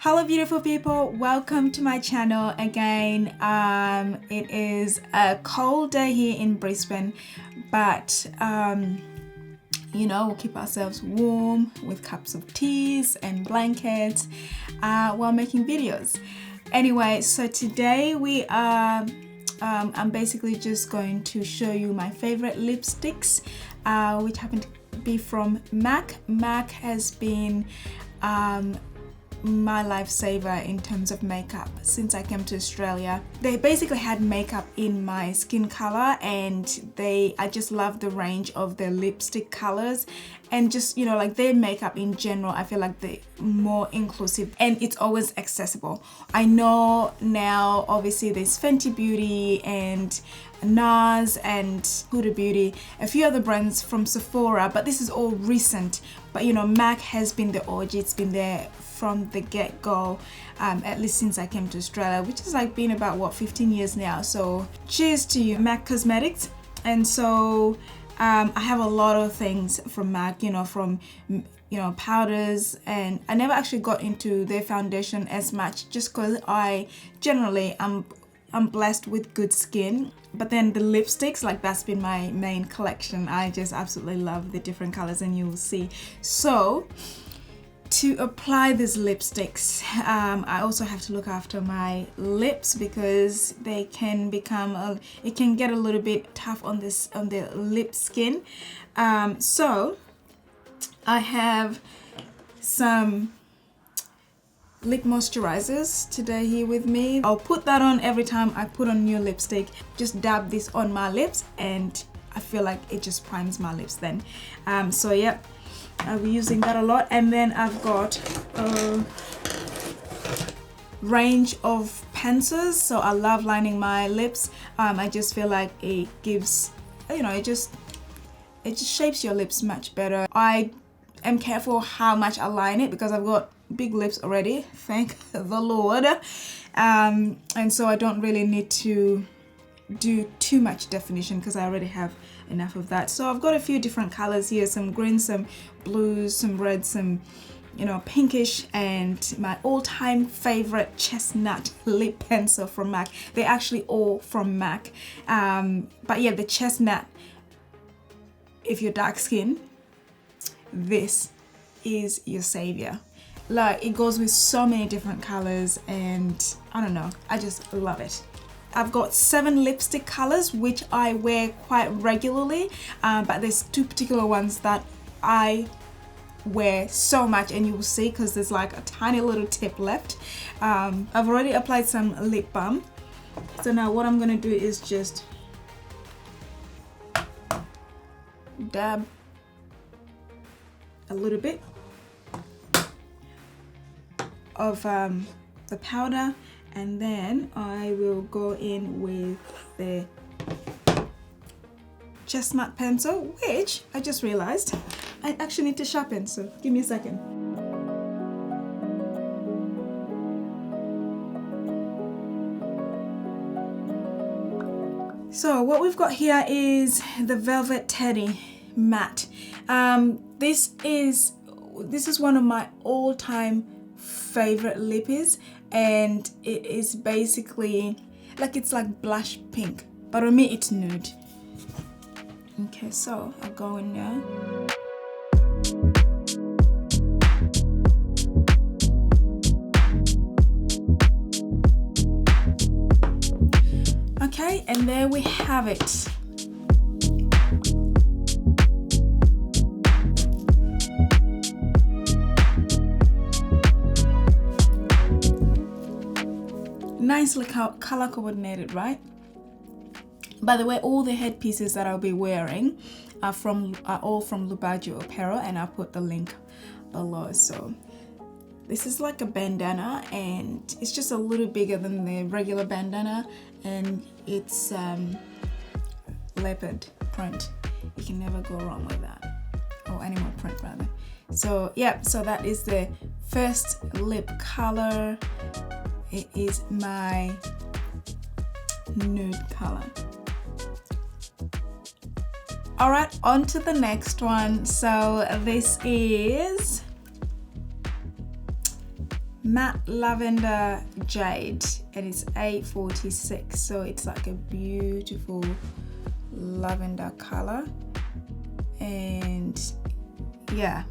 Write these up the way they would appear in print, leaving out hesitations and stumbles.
Hello beautiful people, welcome to my channel again. It is a cold day here in Brisbane, but we'll keep ourselves warm with cups of teas and blankets while making videos. Anyway, so today we are I'm basically just going to show you my favorite lipsticks, which happen to be from MAC. MAC has been my lifesaver in terms of makeup since I came to Australia. They basically had makeup in my skin color, and I just love the range of their lipstick colors, and just like their makeup in general. I feel like they're more inclusive and it's always accessible. I know now obviously there's Fenty Beauty and NARS and Huda Beauty, a few other brands from Sephora, but this is all recent. But MAC has been the OG. It's been there from the get-go, at least since I came to Australia, which is like been about 15 years now. So cheers to you, MAC Cosmetics. And so I have a lot of things from MAC, from powders, and I never actually got into their foundation as much just because I generally I'm blessed with good skin. But then the lipsticks, like that's been my main collection. I just absolutely love the different colors, and you will see. So to apply these lipsticks, I also have to look after my lips because they can become it can get a little bit tough on the lip skin. So I have some lip moisturizers today here with me. I'll put that on every time I put on new lipstick. Just dab this on my lips and I feel like it just primes my lips then. So yeah, I'll be using that a lot. And then I've got a range of pencils. So I love lining my lips. I just feel like it gives, it just shapes your lips much better. I am careful how much I line it because I've got big lips already, thank the Lord, and so I don't really need to do too much definition because I already have enough of that. So I've got a few different colors here, some greens, some blues, some reds, some pinkish, and my all-time favorite chestnut lip pencil from MAC. They're actually all from MAC, but yeah, the chestnut, if you're dark skin, this is your savior. Like, it goes with so many different colors, and I don't know, I just love it. I've got 7 lipstick colors which I wear quite regularly, but there's 2 particular ones that I wear so much, and you will see because there's like a tiny little tip left. I've already applied some lip balm, so now what I'm gonna do is just dab a little bit of the powder, and then I will go in with the chestnut pencil, which I just realized I actually need to sharpen, so give me a second. So what we've got here is the Velvet Teddy Matte. This is one of my all-time favorite lippies, and it is basically like, it's like blush pink, but on me it's nude. Okay, so I'll go in there. Okay, and there we have it. Nicely color coordinated, right? By the way, all the headpieces that I'll be wearing are all from Lubaggio Apparel, and I'll put the link below. So this is like a bandana, and it's just a little bigger than the regular bandana, and it's leopard print. You can never go wrong with that, or animal print rather. So yeah, so that is the first lip color. It is my nude color. All right, on to the next one. So this is Matte Lavender Jade, and it's A46, so it's like a beautiful lavender color. And yeah,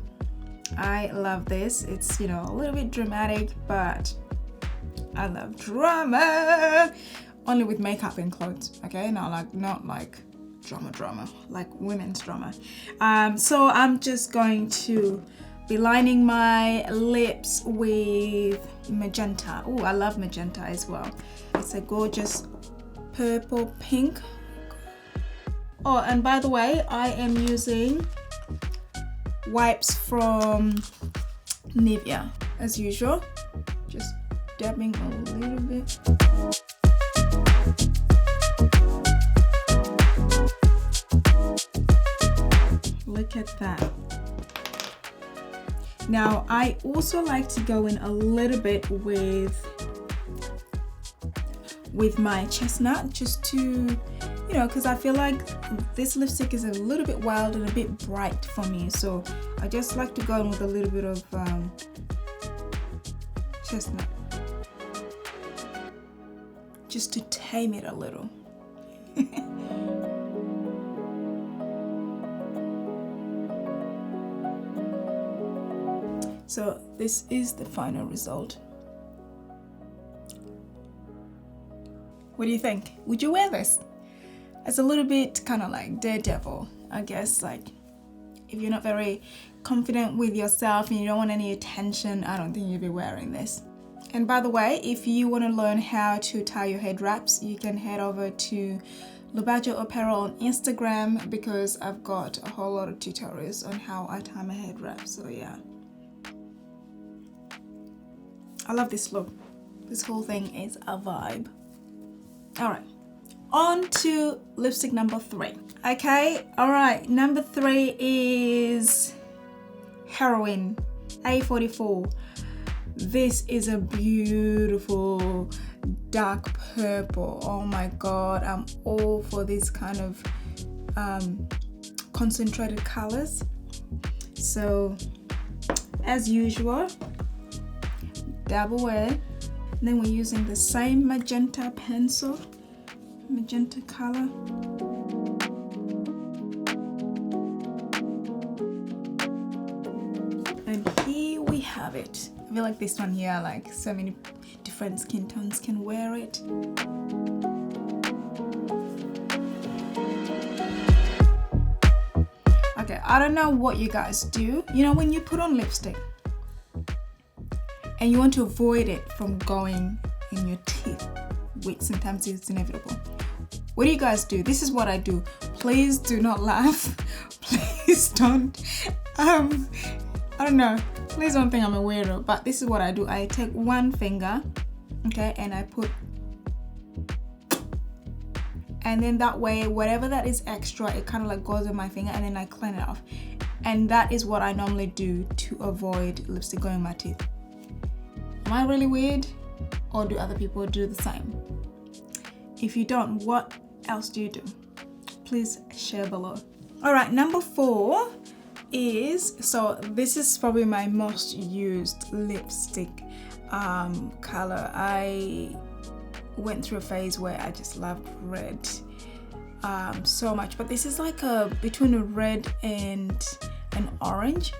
I love this. It's, you know, a little bit dramatic, but I love drama. Only with makeup and clothes, okay? Not like drama, like women's drama. So I'm just going to be lining my lips with magenta. Oh, I love magenta as well. It's a gorgeous purple pink. Oh, and by the way, I am using wipes from Nivea as usual. Just dabbing a little bit. Look at that. Now, I also like to go in a little bit with my chestnut, just to, you know, because I feel like this lipstick is a little bit wild and a bit bright for me. So I just like to go in with a little bit of chestnut, just to tame it a little. So this is the final result. What do you think? Would you wear this? It's a little bit kind of like Daredevil, I guess. Like, if you're not very confident with yourself and you don't want any attention, I don't think you'll be wearing this. And by the way, if you want to learn how to tie your head wraps, you can head over to Lubajo Apparel on Instagram, because I've got a whole lot of tutorials on how I tie my head wrap. So yeah, I love this look. This whole thing is a vibe. All right, on to lipstick number 3. Okay, all right, number 3 is Heroine A44. This is a beautiful dark purple. Oh my god, I'm all for this kind of concentrated colors. So as usual, dab away. And then we're using the same magenta pencil, magenta color. And here we have it. I feel like this one here, like so many different skin tones can wear it. Okay, I don't know what you guys do. You know, when you put on lipstick and you want to avoid it from going in your teeth, which sometimes is inevitable. What do you guys do? This is what I do. Please do not laugh. Please don't. I don't know. Please don't think I'm a weirdo, but this is what I do. I take one finger, okay, and I put, and then that way, whatever that is extra, it kind of like goes on my finger, and then I clean it off. And that is what I normally do to avoid lipstick going in my teeth. Am I really weird, or do other people do the same? If you don't, what else do you do? Please share below. All right, number 4 is, so this is probably my most used lipstick color. I went through a phase where I just loved red so much, but this is like between a red and an orange.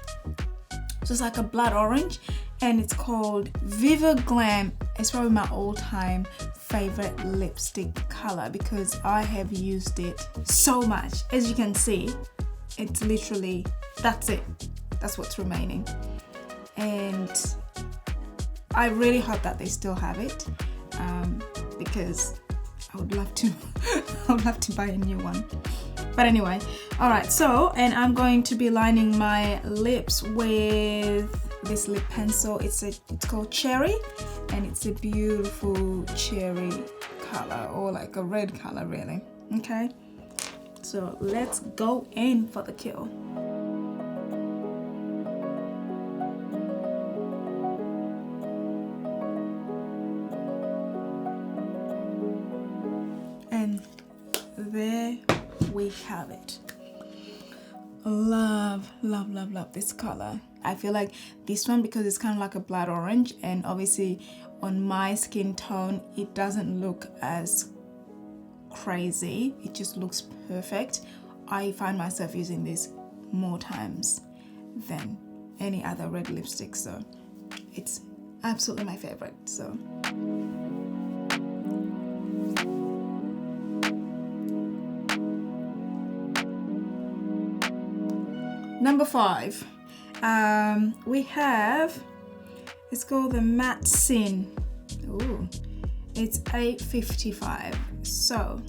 So it's like a blood orange, and it's called Viva Glam. It's probably my all-time favorite lipstick color because I have used it so much. As you can see, it's literally, that's it. That's what's remaining. And I really hope that they still have it because I would love to I would love to buy a new one. But anyway, all right, so, and I'm going to be lining my lips with this lip pencil. It's called Cherry, and it's a beautiful cherry color, or like a red color really. Okay, so let's go in for the kill. And there we have it. Love, love, love, love this color. I feel like this one, because it's kind of like a blood orange, and obviously on my skin tone it doesn't look as crazy, it just looks perfect. I find myself using this more times than any other red lipstick, so it's absolutely my favorite. So number 5, we have, it's called the Matte Sin. Ooh, it's $8.55. So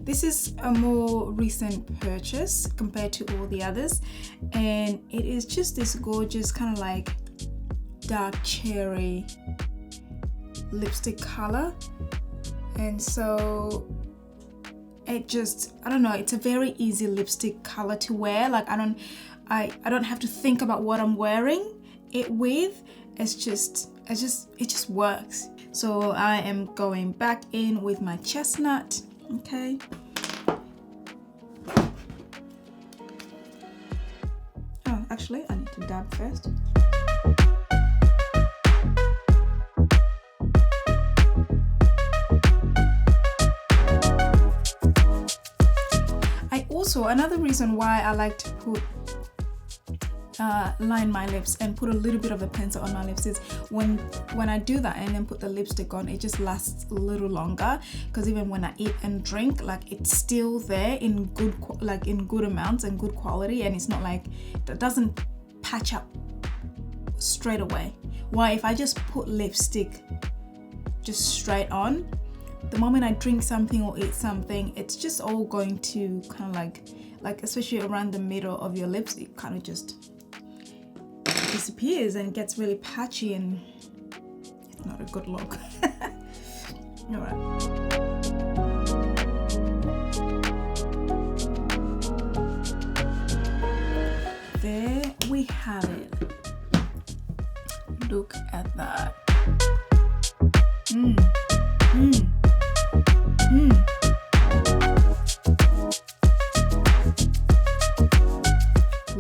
this is a more recent purchase compared to all the others, and it is just this gorgeous kind of like dark cherry lipstick color. And so it just, I don't know, it's a very easy lipstick color to wear. Like I don't have to think about what I'm wearing it with. It just works. So I am going back in with my chestnut. Okay. Oh, actually I need to dab first. Also, another reason why I like to put line my lips and put a little bit of the pencil on my lips is when I do that and then put the lipstick on, it just lasts a little longer, because even when I eat and drink, like it's still there in good amounts and good quality, and it's not like that doesn't patch up straight away. Why, if I just put lipstick just straight on, the moment I drink something or eat something, it's just all going to kind of like especially around the middle of your lips, it kind of just disappears and gets really patchy, and it's not a good look. All right. There we have it. Look at that.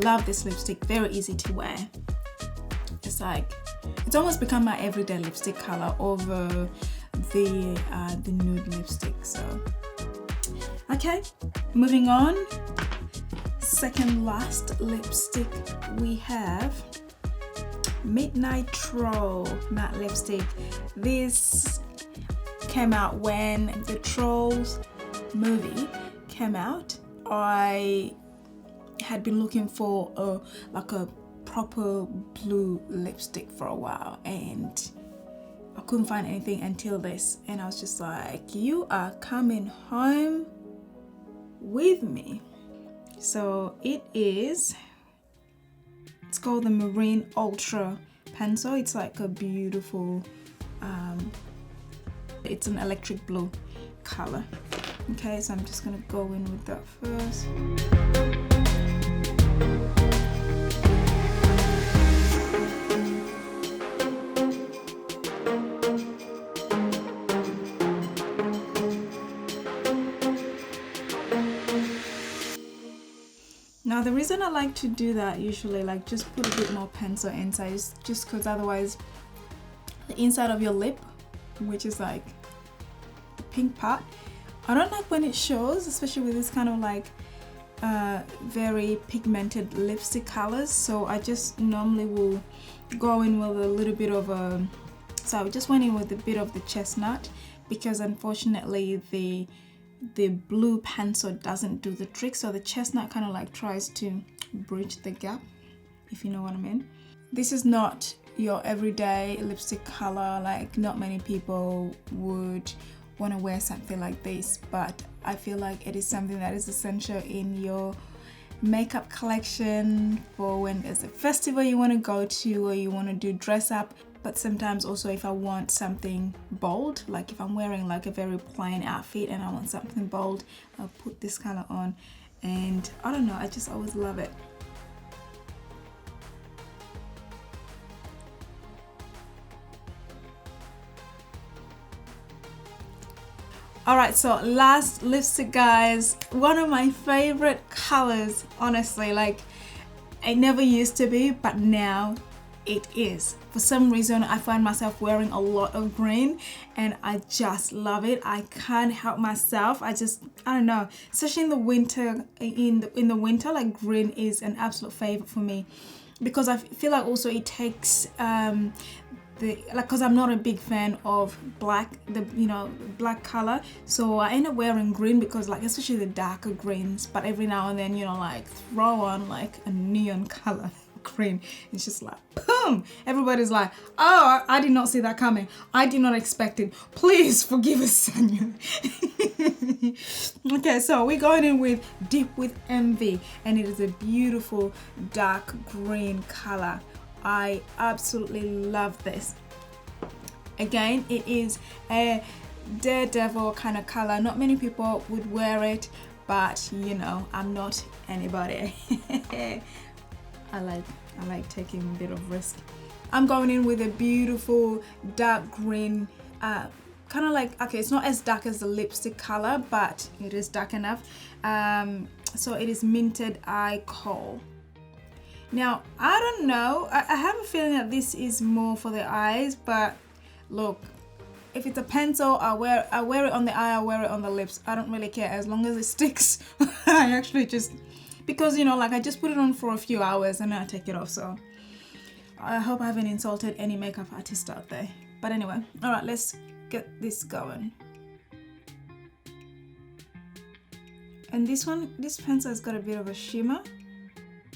Love this lipstick, very easy to wear. It's almost become my everyday lipstick color over the nude lipstick. So okay, moving on. Second last lipstick, we have Midnight Troll matte lipstick. This came out when the Trolls movie came out. I had been looking for a proper blue lipstick for a while, and I couldn't find anything until this, and I was just like, you are coming home with me. So it's called the Marine Ultra Pencil. It's like a beautiful it's an electric blue color. Okay, so I'm just gonna go in with that first. Now the reason I like to do that usually, like just put a bit more pencil inside, is just because otherwise the inside of your lip, which is like the pink part, I don't like when it shows, especially with this kind of like very pigmented lipstick colors. So I just normally will go in with a little bit of a, so I just went in with a bit of the chestnut, because unfortunately the blue pencil doesn't do the trick, so the chestnut kind of like tries to bridge the gap, if you know what I mean. This is not your everyday lipstick color, like not many people would want to wear something like this, but I feel like it is something that is essential in your makeup collection for when there's a festival you want to go to, or you want to do dress up. But sometimes also if I want something bold, like if I'm wearing like a very plain outfit and I want something bold, I'll put this color on, and I don't know, I just always love it. Alright, so last lipstick, guys. One of my favorite colors, honestly, like It never used to be, but now it is. For some reason, I find myself wearing a lot of green and I just love it. I can't help myself. I don't know, especially in the winter, in the winter, like green is an absolute favorite for me, because I feel like also it takes because I'm not a big fan of black, black color, so I end up wearing green because like especially the darker greens, but every now and then, like throw on like a neon color green. It's just like boom, everybody's like, oh, I did not see that coming, I did not expect it, please forgive us, Sanya. Okay, so we're going in with Deep with Envy, and it is a beautiful dark green color. I absolutely love this. Again, it is a daredevil kind of color. Not many people would wear it, but I'm not anybody. I like taking a bit of risk. I'm going in with a beautiful dark green, kind of like, okay, it's not as dark as the lipstick color, but it is dark enough. So it is Minted Eye Kohl. Now, I don't know, I have a feeling that this is more for the eyes, but look, if it's a pencil, I wear it on the eye, I wear it on the lips. I don't really care, as long as it sticks. I actually just, because like I just put it on for a few hours and then I take it off, so I hope I haven't insulted any makeup artist out there. But anyway, all right, let's get this going. And this pencil has got a bit of a shimmer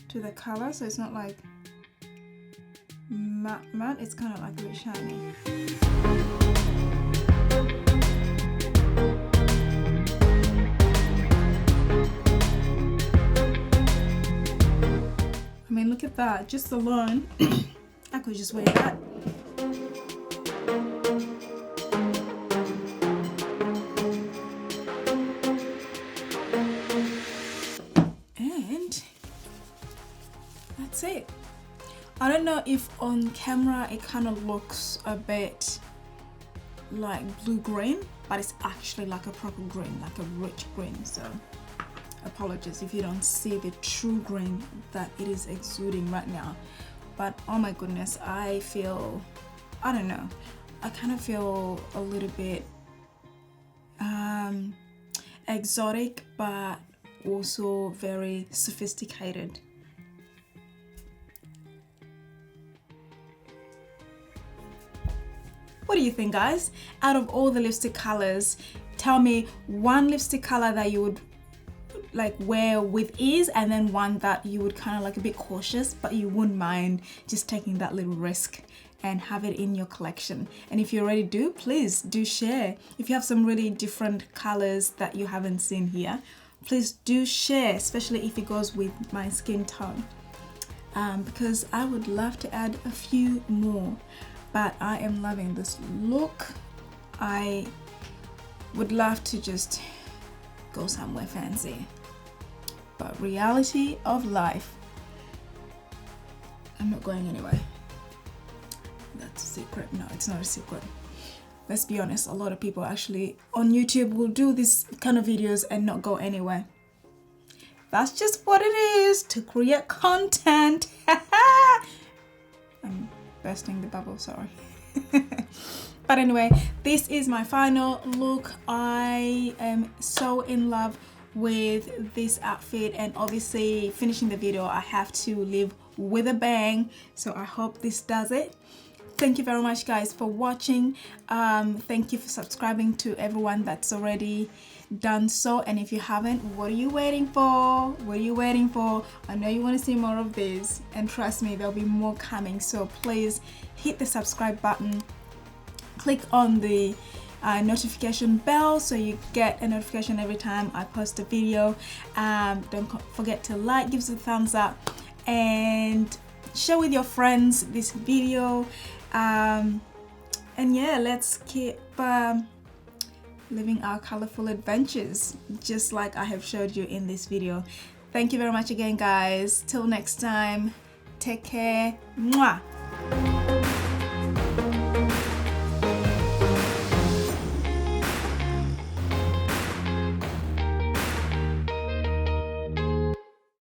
to the color, so it's not like matte, it's kind of like a bit shiny. I mean, look at that, just alone I could just wear that. That's it. I don't know if on camera it kind of looks a bit like blue-green, but it's actually like a proper green, like a rich green, so apologies if you don't see the true green that it is exuding right now. But oh my goodness, I don't know, I kind of feel a little bit exotic, but also very sophisticated. What do you think, guys? Out of all the lipstick colors, tell me one lipstick color that you would like wear with ease, and then one that you would kind of like a bit cautious, but you wouldn't mind just taking that little risk and have it in your collection. And if you already do, please do share. If you have some really different colors that you haven't seen here, please do share, especially if it goes with my skin tone, because I would love to add a few more. But I am loving this look. I would love to just go somewhere fancy, but reality of life, I'm not going anywhere. That's a secret. No, it's not a secret. Let's be honest, a lot of people actually on YouTube will do these kind of videos and not go anywhere. That's just what it is to create content. I'm bursting the bubble, sorry. But anyway, this is my final look. I am so in love with this outfit, and obviously finishing the video, I have to leave with a bang, so I hope this does it. Thank you very much, guys, for watching. Thank you for subscribing to everyone that's already done so, and if you haven't, what are you waiting for? What are you waiting for? I know you want to see more of this, and trust me, there'll be more coming, so please hit the subscribe button, click on the notification bell so you get a notification every time I post a video. Don't forget to like, give us a thumbs up, and share with your friends this video. And yeah, let's keep living our colorful adventures just like I have showed you in this video. Thank you very much again, guys. Till next time, take care. Mwah.